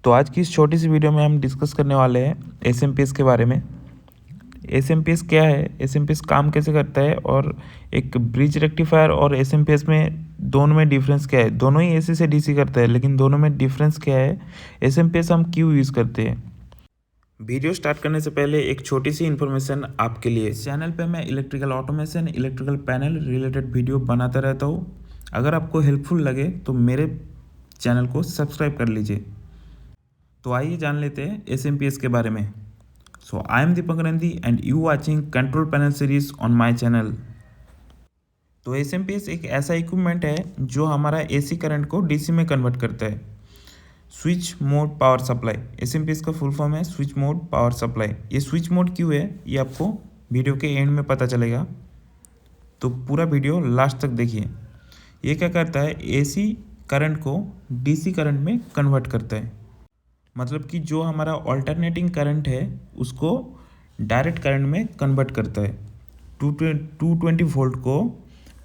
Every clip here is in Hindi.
तो आज की इस छोटी सी वीडियो में हम डिस्कस करने वाले हैं एसएमपीएस के बारे में। एसएमपीएस क्या है, एसएमपीएस काम कैसे करता है और एक ब्रिज रेक्टिफायर और एसएमपीएस में दोनों में डिफरेंस क्या है। दोनों ही एसी से डीसी करता है, लेकिन दोनों में डिफरेंस क्या है, एसएमपीएस हम क्यों यूज़ करते हैं। वीडियो स्टार्ट करने से पहले एक छोटी सी इन्फॉर्मेशन आपके लिए। इस चैनल पे मैं electrical automation, electrical panel related video बनाता रहता हूँ। अगर आपको हेल्पफुल लगे तो मेरे चैनल को सब्सक्राइब कर लीजिए। तो आइए जान लेते हैं एसएमपीएस के बारे में। So I am Deepak Nandi and you watching control panel series on my channel. तो एसएमपीएस एक ऐसा इक्विपमेंट है जो हमारा एसी करंट को डीसी में कन्वर्ट करता है। Switch mode power supply, SMPS का फुल फॉर्म है स्विच मोड पावर सप्लाई। ये स्विच मोड क्यों है ये आपको वीडियो के एंड में पता चलेगा, तो पूरा वीडियो लास्ट तक देखिए। ये क्या करता है, एसी करंट को डीसी करंट में कन्वर्ट करता है। मतलब कि जो हमारा ऑल्टरनेटिंग करंट है उसको डायरेक्ट करंट में कन्वर्ट करता है। 220 वोल्ट को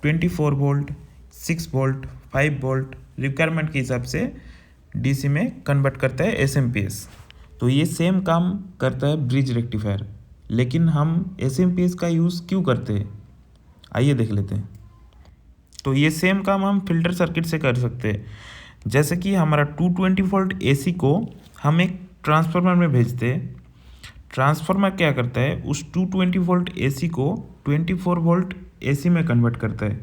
24 वोल्ट, 6 वोल्ट, 5 वोल्ट रिक्वायरमेंट के हिसाब से डीसी में कन्वर्ट करता है एसएमपीएस। तो ये सेम काम करता है ब्रिज रेक्टिफायर, लेकिन हम एसएमपीएस का यूज़ क्यों करते हैं आइए देख लेते हैं। तो ये सेम काम हम फिल्टर सर्किट से कर सकते हैं। जैसे कि हमारा 220 वोल्ट एसी को हम एक ट्रांसफार्मर में भेजते हैं। ट्रांसफार्मर क्या करता है, उस 220 वोल्ट एसी को 24 वोल्ट एसी में कन्वर्ट करता है।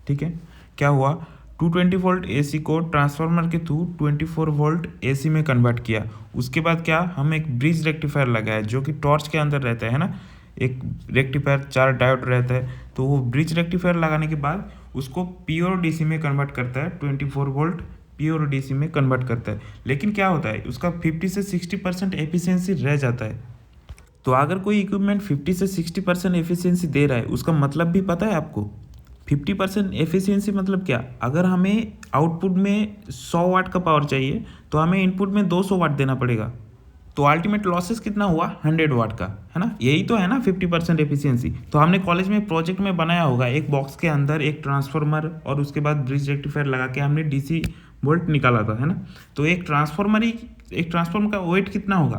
ठीक है, क्या हुआ, 220 वोल्ट एसी को ट्रांसफार्मर के थ्रू 24 वोल्ट एसी में कन्वर्ट किया। उसके बाद क्या, हम एक ब्रिज रेक्टिफायर लगाया जो कि टॉर्च के अंदर रहता है ना, एक रेक्टिफायर 4 डायोड रहता है। तो वो ब्रिज रेक्टिफायर लगाने के बाद उसको प्योर डीसी में कन्वर्ट करता है, 24 वोल्ट प्योर डीसी में कन्वर्ट करता है। लेकिन क्या होता है, उसका 50 से 60% एफिशिएंसी रह जाता है। तो अगर कोई इक्विपमेंट 50 से 60% एफिशिएंसी दे रहा है, उसका मतलब भी पता है आपको। 50% एफिशिएंसी मतलब क्या, अगर हमें आउटपुट में 100 वाट का पावर चाहिए तो हमें इनपुट में 200 वाट देना पड़ेगा। तो अल्टीमेट लॉसेस कितना हुआ, 100 वाट का, है ना। यही तो है ना 50% एफिशिएंसी। तो हमने कॉलेज में प्रोजेक्ट में बनाया होगा, एक बॉक्स के अंदर एक ट्रांसफार्मर और उसके बाद ब्रिज रेक्टिफायर लगा के हमने डीसी वोल्ट निकाला था, है ना। तो एक ट्रांसफार्मर का वेट कितना होगा,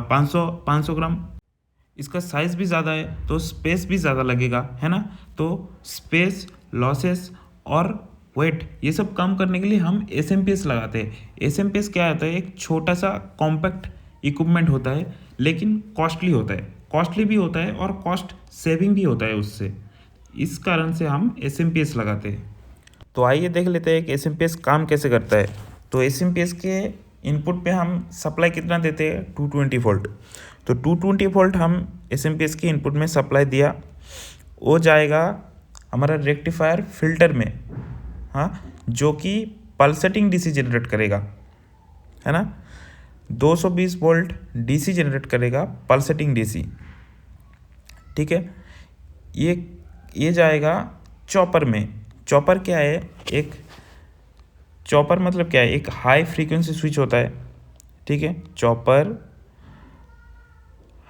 500 ग्राम। इसका साइज़ भी ज़्यादा है तो स्पेस भी ज़्यादा लगेगा, है ना। तो स्पेस, लॉसेस और वेट ये सब कम करने के लिए हम एसएमपीएस लगाते हैं। एसएमपीएस क्या होता है, एक छोटा सा कॉम्पैक्ट इक्विपमेंट होता है, लेकिन कॉस्टली होता है। कॉस्टली भी होता है और कॉस्ट सेविंग भी होता है उससे। इस कारण से हम एसएमपीएस लगाते हैं। तो आइए देख लेते हैं कि एसएमपीएस काम कैसे करता है। तो एसएमपीएस के इनपुट पे हम सप्लाई कितना देते हैं, 220 वोल्ट। तो 220 वोल्ट हम एसएमपीएस के इनपुट में सप्लाई दिया, वो जाएगा हमारा रेक्टिफायर फिल्टर में, हाँ, जो कि पल्सेटिंग डीसी जनरेट करेगा, है ना। 220 वोल्ट डीसी जनरेट करेगा, पल्सेटिंग डीसी। ठीक है, ये जाएगा चॉपर में। चॉपर क्या है, एक चॉपर मतलब क्या है, एक हाई फ्रीक्वेंसी स्विच होता है। ठीक है, चॉपर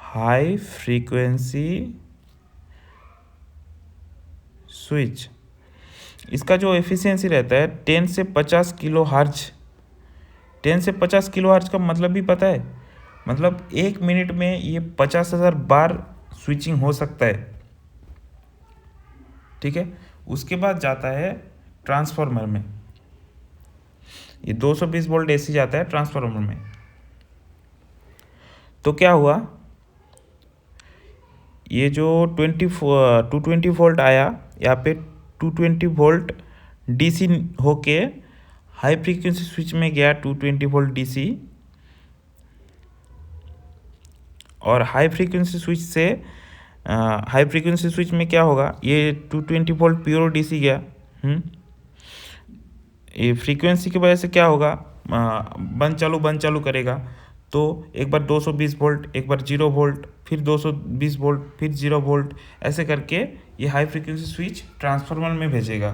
हाई फ्रीक्वेंसी स्विच, इसका जो एफिशिएंसी रहता है 10 से 50 किलो हर्ज। 10 से 50 किलो हर्ज का मतलब भी पता है, मतलब 1 मिनट में ये 50,000 बार स्विचिंग हो सकता है। ठीक है, उसके बाद जाता है ट्रांसफार्मर में। ये 220 वोल्ट एसी जाता है ट्रांसफार्मर में। तो क्या हुआ, ये जो 220 वोल्ट आया, यहाँ पे 220 वोल्ट डीसी होके हाई फ्रीक्वेंसी स्विच में गया 220 वोल्ट डीसी, और हाई फ्रीक्वेंसी स्विच में क्या होगा, ये 220 वोल्ट प्योर डीसी गया। ये फ्रीक्वेंसी की वजह से क्या होगा, बंद चालू करेगा। तो एक बार 220 वोल्ट, एक बार 0 वोल्ट, फिर 220 वोल्ट, फिर 0 वोल्ट, ऐसे करके ये हाई फ्रीक्वेंसी स्विच ट्रांसफार्मर में भेजेगा।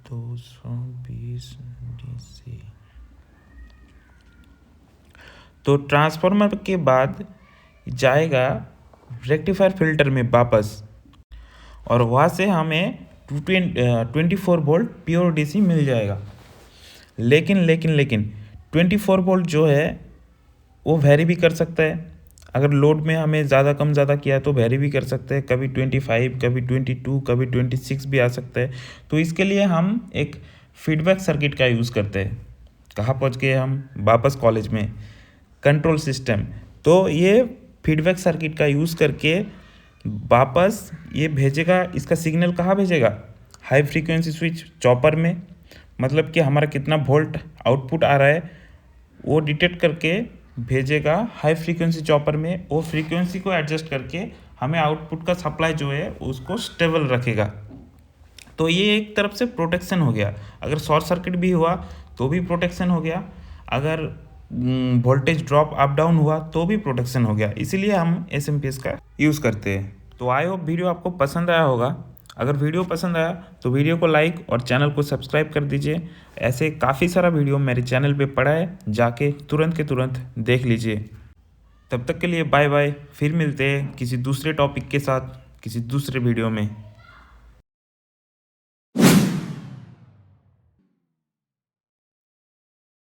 220 डीसी। तो ट्रांसफार्मर के बाद जाएगा रेक्टिफायर फिल्टर में वापस, और वहाँ से हमें 24 वोल्ट प्योर डीसी मिल जाएगा। लेकिन 24 वोल्ट जो है वो वेरी भी कर सकता है। अगर लोड में हमें ज़्यादा कम ज़्यादा किया तो वेरी भी कर सकते हैं, कभी 25, कभी 22, कभी 26 भी आ सकता है। तो इसके लिए हम एक फीडबैक सर्किट का यूज़ करते हैं। कहाँ पहुँच गए हम? वापस कॉलेज में। Control system. तो ये फीडबैक सर्किट का यूज़ करके वापस ये भेजेगा, इसका सिग्नल कहाँ भेजेगा? हाई फ्रीक्वेंसी स्विच चॉपर में, मतलब कि हमारा कितना वोल्ट आउटपुट आ रहा है वो डिटेक्ट करके भेजेगा हाई फ्रीक्वेंसी चॉपर में। वो फ्रीक्वेंसी को एडजस्ट करके हमें आउटपुट का सप्लाई जो है उसको स्टेबल रखेगा। तो ये एक तरफ से प्रोटेक्शन हो गया। अगर शॉर्ट सर्किट भी हुआ तो भी प्रोटेक्शन हो गया, अगर वोल्टेज ड्रॉप अप डाउन हुआ तो भी प्रोटेक्शन हो गया। इसीलिए हम एसएमपीएस का यूज़ करते हैं। तो आई होप वीडियो आपको पसंद आया होगा। अगर वीडियो पसंद आया तो वीडियो को लाइक और चैनल को सब्सक्राइब कर दीजिए। ऐसे काफ़ी सारा वीडियो मेरे चैनल पे पड़ा है, जाके तुरंत के तुरंत देख लीजिए। तब तक के लिए बाय बाय। फिर मिलते हैं किसी दूसरे टॉपिक के साथ किसी दूसरे वीडियो में।